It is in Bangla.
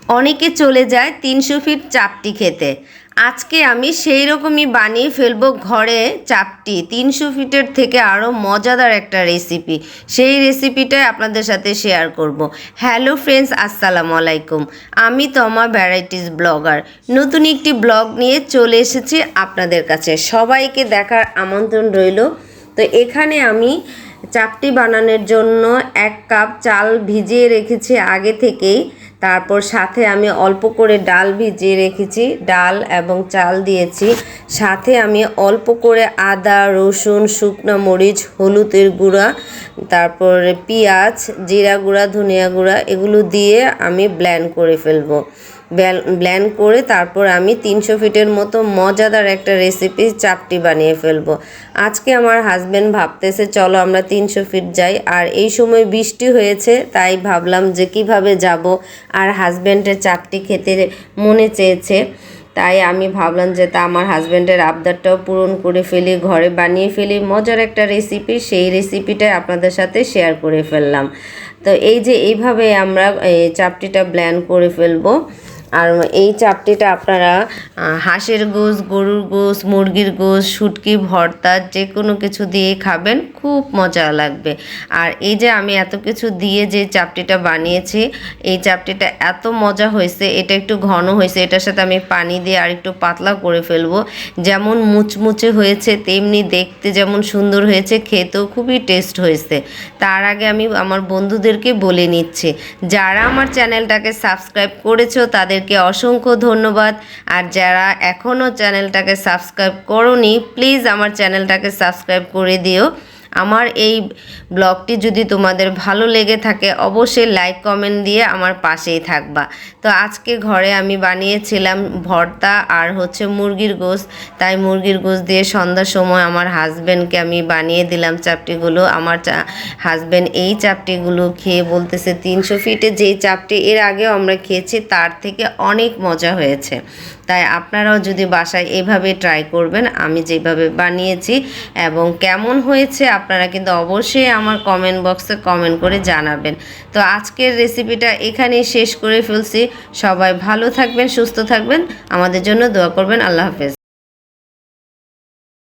অনেকে চলে যায় ৩০০ ফিট চাপটি খেতে। আজকে আমি সেই রকমই বানিয়ে ফেলবো ঘরে চাপটি, ৩০০ ফিটের থেকে আরও মজাদার একটা রেসিপি। সেই রেসিপিটাই আপনাদের সাথে শেয়ার করব। হ্যালো ফ্রেন্ডস, আসসালামু আলাইকুম। আমি তমা ভ্যারাইটিস ব্লগার, নতুন একটি ব্লগ নিয়ে চলে এসেছি আপনাদের কাছে। সবাইকে দেখার আমন্ত্রণ রইল। তো এখানে আমি চাপটি বানানোর জন্য 1 কাপ চাল ভিজিয়ে রেখেছি আগে থেকেই। তারপর সাথে আমি অল্প করে ডাল ভিজিয়ে রেখেছি, ডাল এবং চাল দিয়েছি। সাথে আমি অল্প করে আদা, রসুন, শুকনো মরিচ, হলুদের গুঁড়া, তারপরে পেঁয়াজ, জিরা গুঁড়া, ধনিয়া গুঁড়া এগুলো দিয়ে আমি ব্লেন্ড করে ফেলবো। ব্লেন্ড করে তারপর আমি ৩০০ ফিটের মতো মজাদার একটা রেসিপি চাপটি বানিয়ে ফেলবো। আজকে আমার হাজব্যান্ড ভাবতেছে চলো আমরা ৩০০ ফিট যাই, আর এই সময় বৃষ্টি হয়েছে, তাই ভাবলাম যে কিভাবে যাব, আর হাজব্যান্ডের চাপটি খেতে মনে চেয়েছে, তাই আমি ভাবলাম যে তা আমার হাজব্যান্ডের আবদারটাও পূরণ করে ফেলি, ঘরে বানিয়ে ফেলি মজার একটা রেসিপি। সেই রেসিপিটাই আপনাদের সাথে শেয়ার করে ফেললাম। তো এই যে এইভাবে আমরা এই চাপটিটা ব্লেন্ড করে ফেলবো। আর এই চাপটিটা আপনারা হাঁসের গোশ, গরুর গোশ, মুরগির গোশ, শুটকি ভর্তা যে কোনো কিছু দিয়ে খাবেন, খুব মজা লাগবে। আর এই যে আমি এত কিছু দিয়ে যে চাপটিটা বানিয়েছি, এই চাপটিটা এত মজা হয়েছে। এটা একটু ঘন হয়েছে, এটার সাথে আমি পানি দিয়ে আর একটু পাতলা করে ফেলবো। যেমন মুচমুচে হয়েছে তেমনি দেখতে যেমন সুন্দর হয়েছে, খেতেও খুবই টেস্ট হয়েছে। তার আগে আমি আমার বন্ধুদেরকে বলে নিচ্ছি, যারা আমার চ্যানেলটাকে সাবস্ক্রাইব করেছো তাদেরকে অসংখ্য ধন্যবাদ। আর যারা এখনও চ্যানেলটাকে সাবস্ক্রাইব করোনি, প্লিজ আমার চ্যানেলটাকে সাবস্ক্রাইব করে দিও। আমার এই ব্লগটি যদি তোমাদের ভালো লেগে থাকে অবশ্যই লাইক কমেন্ট দিয়ে আমার পাশেই থাকবা। তো আজকে ঘরে আমি বানিয়েছিলাম ভর্তা আর মুরগির গোশত, তাই মুরগির গোশত দিয়ে সন্ধ্যার সময় আমার হাজব্যান্ডকে আমি বানিয়ে দিলাম চাপটিগুলো। আমার হাজব্যান্ড এই চাপটিগুলো খেয়ে বলতেছে ৩০০ ফিটে যেই চাপটি এর আগেও আমরা খেয়েছি তার থেকে অনেক মজা হয়েছে। তাই আপনারাও যদি বাসায় এভাবে ট্রাই করবেন আমি যেভাবে বানিয়েছি, এবং কেমন হয়েছে আপনারা কিন্তু অবশ্যই আমার কমেন্ট বক্সে কমেন্ট করে জানাবেন। তো আজকের রেসিপিটা এখানেই শেষ করে ফেলছি। সবাই ভালো থাকবেন, সুস্থ থাকবেন, আমাদের জন্য দোয়া করবেন। আল্লাহ হাফেজ।